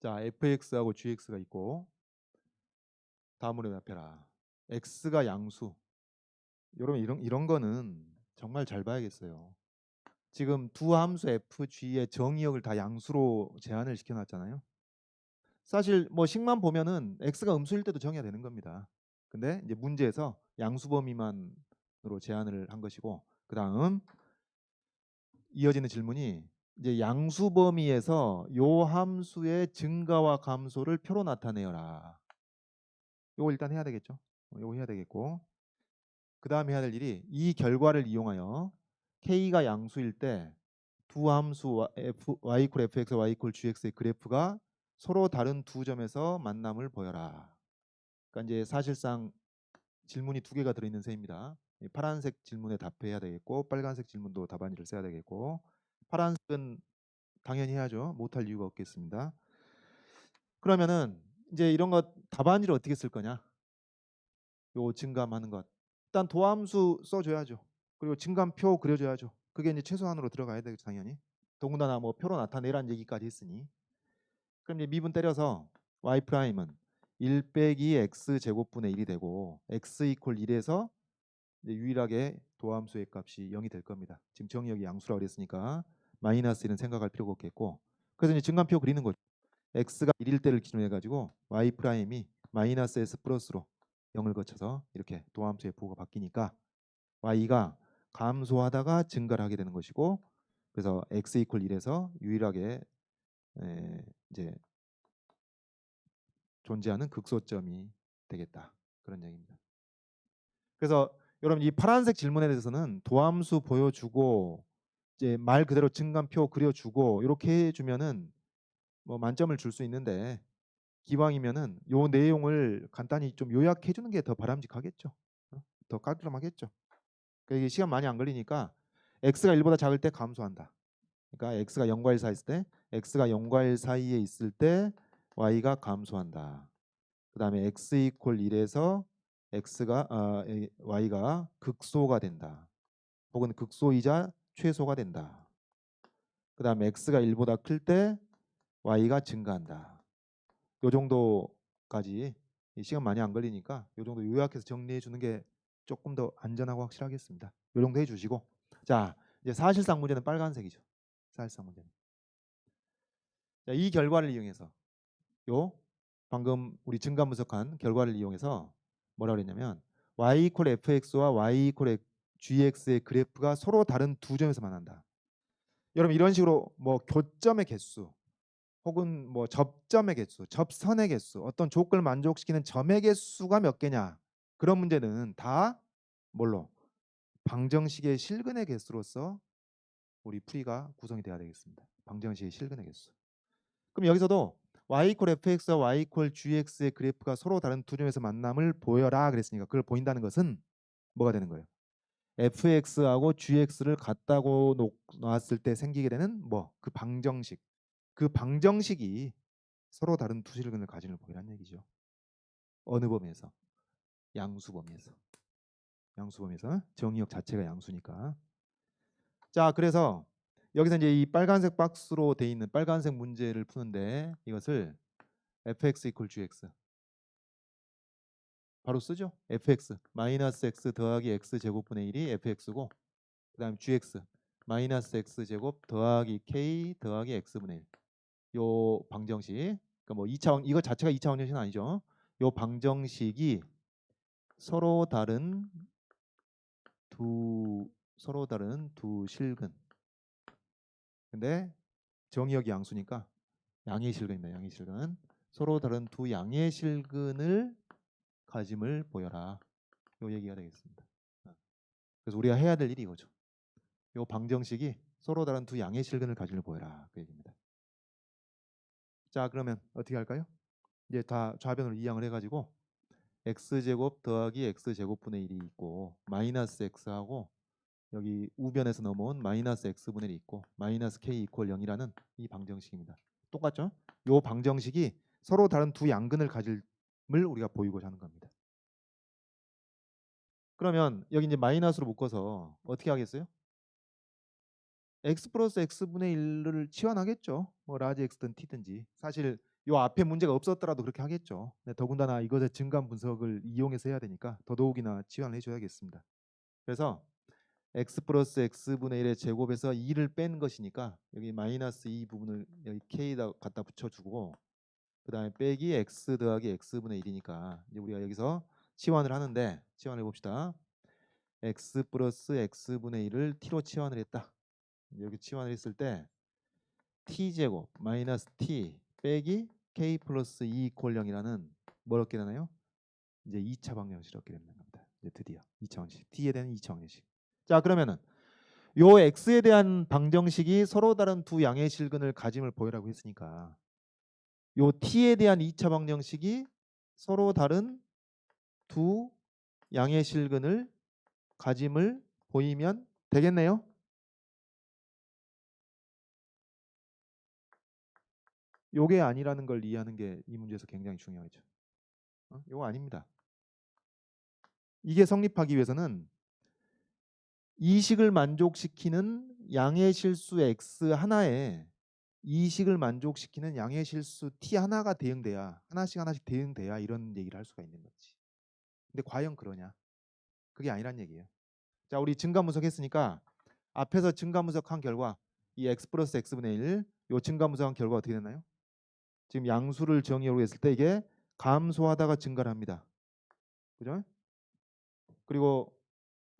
자, fx하고 gx가 있고 다음으로 답해라. x가 양수. 여러분 이런 거는 정말 잘 봐야겠어요. 지금 두 함수 fg의 정의역을 다 양수로 제한을 시켜놨잖아요. 사실 뭐 식만 보면은 x가 음수일 때도 정의가 되는 겁니다. 근데 이제 문제에서 양수 범위만으로 제한을 한 것이고, 그 다음 이어지는 질문이 이제 양수 범위에서 요 함수의 증가와 감소를 표로 나타내어라. 요거 일단 해야 되겠죠. 요거 해야 되겠고, 그 다음에 해야 될 일이 이 결과를 이용하여 k가 양수일 때 두 함수 y 이퀄 fx, y 이퀄 gx의 그래프가 서로 다른 두 점에서 만남을 보여라. 그러니까 이제 사실상 질문이 두 개가 들어있는 셈입니다. 파란색 질문에 답해야 되겠고, 빨간색 질문도 답안지를 써야 되겠고, 파란색은 당연히 해야죠. 못할 이유가 없겠습니다. 그러면은 이제 이런 것 답안지를 어떻게 쓸 거냐? 요 증감하는 것. 일단 도함수 써줘야죠. 그리고 증감표 그려줘야죠. 그게 이제 최소한으로 들어가야 되겠죠, 당연히. 더군다나 뭐 표로 나타내라는 얘기까지 했으니. 그럼 이제 미분 때려서 y 프라임은 1 빼기 x 제곱분의 1이 되고 x 이퀄 1에서 이제 유일하게 도함수의 값이 0이 될 겁니다. 지금 정의역이 양수라고 그랬으니까 마이너스 1은 생각할 필요가 없겠고. 그래서 이제 증감표 그리는 거죠. x가 1일 때를 기준으로 해가지고 y 프라임이 마이너스 s 플러스로 0을 거쳐서 이렇게 도함수의 부호가 바뀌니까 y가 감소하다가 증가를 하게 되는 것이고, 그래서 x 이퀄 1에서 유일하게 이제 존재하는 극소점이 되겠다. 그런 얘기입니다. 그래서 여러분 이 파란색 질문에 대해서는 도함수 보여주고 이제 말 그대로 증감표 그려주고 이렇게 해주면은 뭐 만점을 줄 수 있는데, 기왕이면은 요 내용을 간단히 좀 요약해 주는 게 더 바람직하겠죠. 더 깔끔하겠죠. 그러니까 이게 시간 많이 안 걸리니까 x가 1보다 작을 때 감소한다. 그러니까 x가 0과 1 사이 있을 때, x가 0과 1 사이에 있을 때 y가 감소한다. 그다음에 x 이퀄 1에서 y가 극소가 된다. 혹은 극소이자 최소가 된다. 그다음에 x가 1보다 클 때 y가 증가한다. 요 정도까지 시간 많이 안 걸리니까 요 정도 요약해서 정리해 주는 게 조금 더 안전하고 확실하겠습니다. 요 정도 해 주시고, 자, 이제 사실상 문제는 빨간색이죠. 사실상 문제는. 자, 이 결과를 이용해서 요 방금 우리 증가 분석한 결과를 이용해서 뭐라 그랬냐면 y 이퀄 fx와 y 이퀄 gx의 그래프가 서로 다른 두 점에서 만난다. 여러분 이런 식으로 뭐 교점의 개수 혹은 뭐 접점의 개수, 접선의 개수, 어떤 조건을 만족시키는 점의 개수가 몇 개냐, 그런 문제는 다 뭘로? 방정식의 실근의 개수로서 우리 풀이가 구성이 돼야 되겠습니다. 방정식의 실근의 개수. 그럼 여기서도 y 이퀄 fx와 y 이퀄 gx의 그래프가 서로 다른 두 점에서 만남을 보여라 그랬으니까 그걸 보인다는 것은 뭐가 되는 거예요? fx하고 gx를 갖다고 놨을 때 생기게 되는 뭐 그 방정식, 그 방정식이 서로 다른 두 실근을 가지는 범위란 얘기죠. 어느 범위에서? 양수 범위에서. 양수 범위에서. 정의역 자체가 양수니까. 자, 그래서 여기서 이제 이 빨간색 박스로 돼 있는 빨간색 문제를 푸는데 이것을 fx 이퀄 gx 바로 쓰죠. fx 마이너스 x 더하기 x 제곱분의 1이 fx고, 그다음 gx 마이너스 x 제곱 더하기 k 더하기 x분의 1. 요 방정식. 그러니까 뭐 2차원 이거 자체가 2차원 정식은 아니죠. 요 방정식이 서로 다른 두 실근. 근데 정의역이 양수니까 양의 실근입니다. 양의 실근. 서로 다른 두 양의 실근을 가짐을 보여라. 요 얘기가 되겠습니다. 그래서 우리가 해야 될 일이 이거죠. 요 방정식이 서로 다른 두 양의 실근을 가짐을 보여라. 그 얘기입니다. 자, 그러면 어떻게 할까요? 이제 다 좌변으로 이항을 해가지고 x제곱 더하기 x제곱분의 1이 있고 마이너스 x하고 여기 우변에서 넘어온 마이너스 x분의 1이 있고 마이너스 k 이퀄 0이라는 이 방정식입니다. 똑같죠? 이 방정식이 서로 다른 두 양근을 가질을 우리가 보이고자 하는 겁니다. 그러면 여기 이제 마이너스로 묶어서 어떻게 하겠어요? x 플러스 x분의 1을 치환하겠죠. 뭐 라지 x든 t든지. 사실 요 앞에 문제가 없었더라도 그렇게 하겠죠. 네, 더군다나 이것의 증감 분석을 이용해서 해야 되니까 더더욱이나 치환을 해줘야겠습니다. 그래서 x 플러스 x분의 1의 제곱에서 2를 뺀 것이니까 여기 마이너스 2 부분을 여기 k에다 갖다 붙여주고 그 다음에 빼기 x 더하기 x분의 1이니까 이제 우리가 여기서 치환을 하는데 치환해 봅시다. x 플러스 x분의 1을 t로 치환을 했다. 여기 치환을 했을 때 t제곱 마이너스 t 빼기 k 플러스 2 이퀄 0이라는 뭘 얻게 되나요? 이제 2차 방정식을 얻게 되는 겁니다. 이제 드디어 2차 방정식 t에 대한 2차 방정식. 자 그러면은 요 x에 대한 방정식이 서로 다른 두 양의 실근을 가짐을 보이라고 했으니까 요 t에 대한 2차 방정식이 서로 다른 두 양의 실근을 가짐을 보이면 되겠네요. 요게 아니라는 걸 이해하는 게 이 문제에서 굉장히 중요하죠. 요거 아닙니다. 이게 성립하기 위해서는 이 식을 만족시키는 양의 실수 x 하나에 이 식을 만족시키는 양의 실수 t 하나가 대응돼야 하나씩 대응돼야 이런 얘기를 할 수가 있는 거지. 근데 과연 그러냐? 그게 아니란 얘기예요. 자, 우리 증가분석 했으니까 앞에서 증가분석한 결과 이 x 플러스 x분의 1, 요 증가분석한 결과 어떻게 되나요? 지금 양수를 정의로 했을 때 이게 감소하다가 증가를 합니다. 그죠? 그리고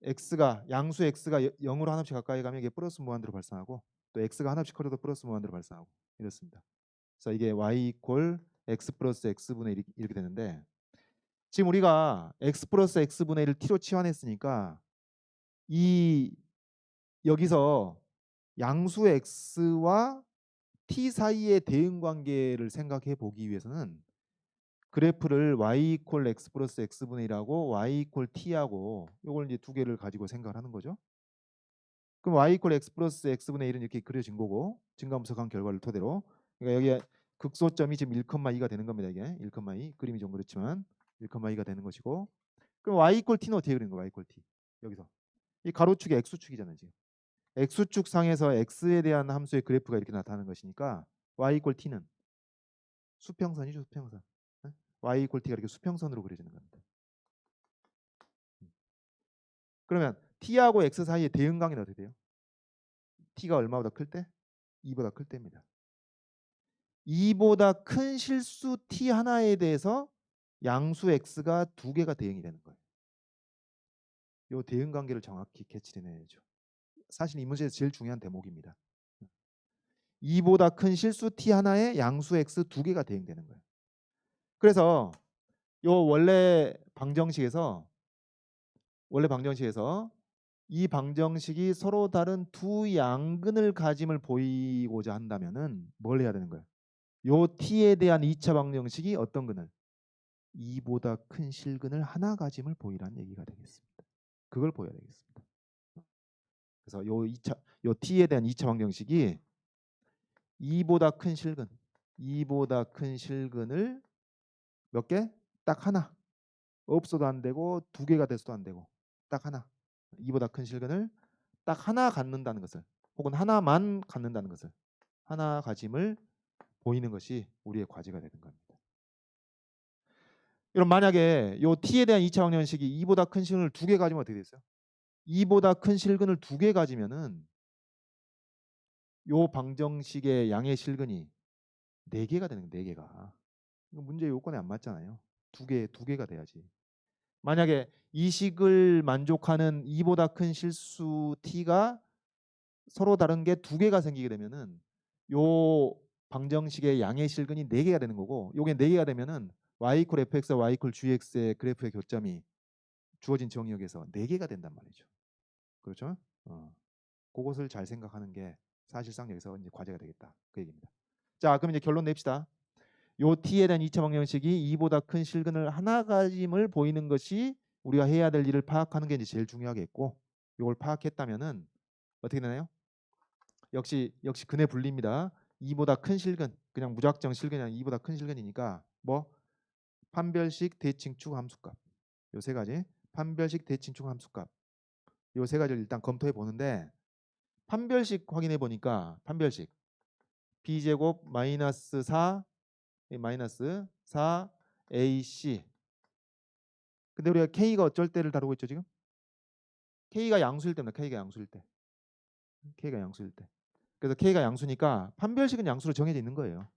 x가 양수 x가 0으로 하나씩 가까이 가면 이게 플러스 무한대로 발생하고 또 x가 하나씩 커져도 플러스 무한대로 발생하고 이렇습니다. 그래서 이게 y 이퀄 x 플러스 x분의 1 이렇게 되는데 지금 우리가 x 플러스 x분의 1을 t로 치환했으니까 이 여기서 양수 x와 t 사이의 대응 관계를 생각해 보기 위해서는 그래프를 y 이퀄 x 플러스 x분의 1하고 y 이퀄 t하고 이걸 이제 두 개를 가지고 생각을 하는 거죠. 그럼 y 이퀄 x 플러스 x분의 1은 이렇게 그려진 거고 증가분석한 결과를 토대로 그러니까 여기에 극소점이 지금 1,2가 되는 겁니다. 이게 1,2 그림이 좀 그렇지만 1,2가 되는 것이고 그럼 y 이퀄 t는 어떻게 그리는 거야? y 이퀄 t 여기서 이 가로축이 x축이잖아요. 지금 x축 상에서 x에 대한 함수의 그래프가 이렇게 나타나는 것이니까 y 이퀄 t는 수평선이죠. 수평선. y 이퀄 t가 이렇게 수평선으로 그려지는 겁니다. 그러면 t하고 x 사이의 대응관계는 어떻게 돼요? t가 얼마보다 클 때? 2보다 클 때입니다. 2보다 큰 실수 t 하나에 대해서 양수 x가 두 개가 대응이 되는 거예요. 이 대응 관계를 정확히 캐치해내야죠. 사실 이 문제에서 제일 중요한 대목입니다. 2보다 큰 실수 t 하나에 양수 x 두 개가 대응되는 거예요. 그래서 요 원래 방정식에서 이 방정식이 서로 다른 두 양근을 가짐을 보이고자 한다면은 뭘 해야 되는 거예요? 요 t에 대한 2차 방정식이 어떤 근을 2보다 큰 실근을 하나 가짐을 보이라는 얘기가 되겠습니다. 그걸 보여야 되겠습니다. 그래서 요 t에 대한 2차 방정식이 2보다 큰 실근을 몇 개? 딱 하나. 없어도 안 되고 두 개가 돼서도 안 되고 딱 하나. 2보다 큰 실근을 딱 하나 갖는다는 것을 혹은 하나만 갖는다는 것을 하나 가짐을 보이는 것이 우리의 과제가 되는 겁니다. 그럼 만약에 요 t에 대한 2차 방정식이 2보다 큰 실근을 두 개 가지면 어떻게 되겠어요? 2보다 큰 실근을 두 개 가지면은 요 방정식의 양의 실근이 4개가 되는 거예요. 4개가. 문제 요건에 안 맞잖아요. 두 개가 돼야지. 만약에 이 식을 만족하는 2보다 큰 실수 t가 서로 다른 게 두 개가 생기게 되면은 요 방정식의 양의 실근이 4개가 되는 거고 요게 4개가 되면은 y 이퀄 fx, y 이퀄 gx의 그래프의 교점이 주어진 정의역에서 4개가 된단 말이죠. 그렇죠? 그것을 잘 생각하는 게 사실상 여기서 이제 과제가 되겠다. 그 얘기입니다. 자, 그럼 이제 결론 냅시다. 요 t에 대한 2차 방정식이 2보다 큰 실근을 하나 가짐을 보이는 것이 우리가 해야 될 일을 파악하는 게 이제 제일 중요하겠고 이걸 파악했다면은 어떻게 되나요? 역시 근의 분리입니다. 2보다 큰 실근 그냥 무작정 실근이 아니라 2보다 큰 실근이니까 뭐 판별식 대칭축 함수값 요 세 가지 판별식 대칭축 함수값 요 세 가지를 일단 검토해 보는데 판별식 확인해 보니까 판별식 b제곱 마이너스 4 마이너스 4ac. 근데 우리가 k가 어쩔 때를 다루고 있죠 지금? k가 양수일 때입니다. k가 양수일 때. k가 양수일 때. 그래서 k가 양수니까 판별식은 양수로 정해져 있는 거예요.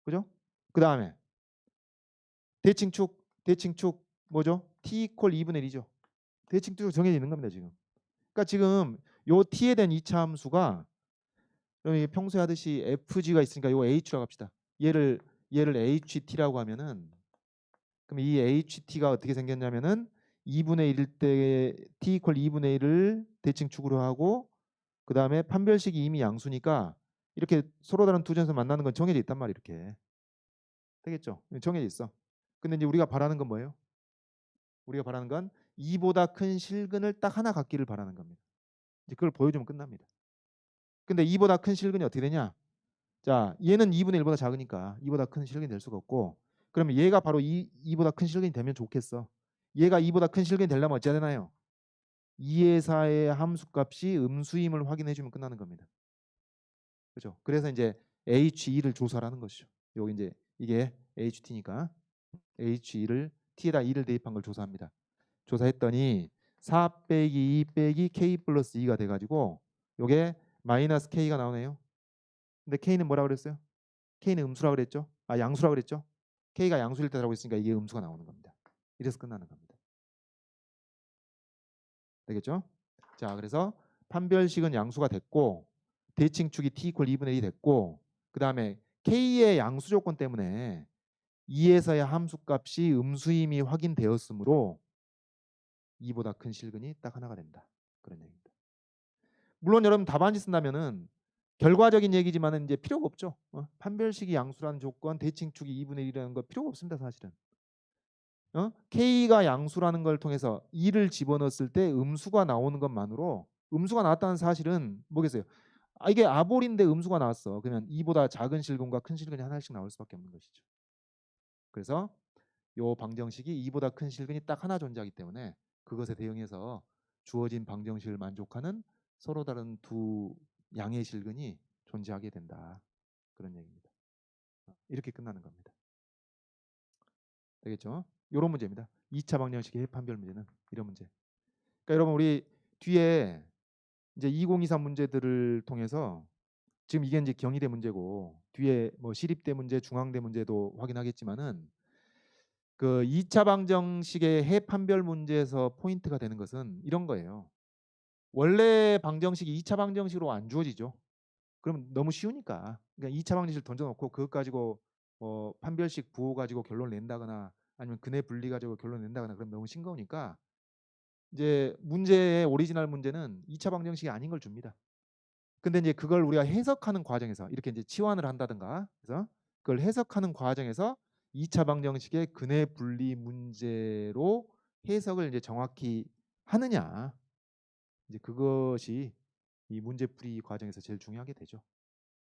그죠? 그 다음에 대칭축 뭐죠? t 이퀄 2분의 1이죠. 대칭축 정해져 있는 겁니다 지금. 그러니까 지금 요 t에 대한 이차 함수가 그럼 평소에 하듯이 fg가 있으니까 요 h라고 합시다. 얘를 ht라고 하면은 그럼 이 ht가 어떻게 생겼냐면은 2분의 1일 때 t 이퀄 2분의 1을 대칭축으로 하고 그 다음에 판별식이 이미 양수니까 이렇게 서로 다른 두 점에서 만나는 건 정해져 있단 말이에요. 이렇게 되겠죠? 정해져 있어. 근데 이제 우리가 바라는 건 뭐예요? 우리가 바라는 건 2보다 큰 실근을 딱 하나 갖기를 바라는 겁니다. 이제 그걸 보여주면 끝납니다. 근데 2보다 큰 실근이 어떻게 되냐? 자, 얘는 2분의 1보다 작으니까 2보다 큰 실근이 될 수가 없고 그러면 얘가 바로 2보다 큰 실근이 되면 좋겠어. 얘가 2보다 큰 실근이 되려면 어찌해야 되나요? 2의 4의 함수값이 음수임을 확인해 주면 끝나는 겁니다. 그죠? 그래서 이제 H2를 조사하는 것이죠. 여기 이제 이게 HT니까 H2를 T에다 2를 대입한 걸 조사합니다. 조사했더니 4 빼기 2 빼기 K 플러스 2가 돼가지고 요게 마이너스 K가 나오네요. 근데 K는 뭐라 그랬어요? K는 음수라 그랬죠? 아 양수라 그랬죠? K가 양수일 때라고 했으니까 이게 음수가 나오는 겁니다. 이래서 끝나는 겁니다. 되겠죠? 자 그래서 판별식은 양수가 됐고 대칭축이 t 이퀄 2분의 1이 됐고 그 다음에 k의 양수 조건 때문에 2에서의 함수값이 음수임이 확인되었으므로 2보다 큰 실근이 딱 하나가 된다. 그런 얘기입니다. 물론 여러분 답안지 쓴다면은 결과적인 얘기지만은 이제 필요가 없죠. 판별식이 양수라는 조건, 대칭축이 2분의 1이라는 거 필요가 없습니다, 사실은. k가 양수라는 걸 통해서 2를 집어넣었을 때 음수가 나오는 것만으로 음수가 나왔다는 사실은 뭐겠어요? 아, 이게 아볼인데 음수가 나왔어. 그러면 2보다 작은 실근과 큰 실근이 하나씩 나올 수밖에 없는 것이죠. 그래서 요 방정식이 2보다 큰 실근이 딱 하나 존재하기 때문에 그것에 대응해서 주어진 방정식을 만족하는 서로 다른 두 양의 실근이 존재하게 된다. 그런 얘기입니다. 이렇게 끝나는 겁니다. 되겠죠? 이런 문제입니다. 2차 방정식의 판별 문제는 이런 문제. 그러니까 여러분 우리 뒤에 이제 2023 문제들을 통해서 지금 이게 이제 경희대 문제고 뒤에 뭐 시립대 문제, 중앙대 문제도 확인하겠지만은 그 2차 방정식의 해판별 문제에서 포인트가 되는 것은 이런 거예요. 원래 방정식이 2차 방정식으로 안 주어지죠. 그럼 너무 쉬우니까. 그러니까 2차 방정식을 던져놓고 그것 가지고 판별식 부호 가지고 결론을 낸다거나 아니면 근해 분리 가지고 결론을 낸다거나 그럼 너무 싱거우니까 이제 문제의 오리지널 문제는 2차 방정식이 아닌 걸 줍니다. 근데 이제 그걸 우리가 해석하는 과정에서 이렇게 이제 치환을 한다든가 그래서 그걸 해석하는 과정에서 2차 방정식의 근해 분리 문제로 해석을 이제 정확히 하느냐 이제 그것이 이 문제풀이 과정에서 제일 중요하게 되죠.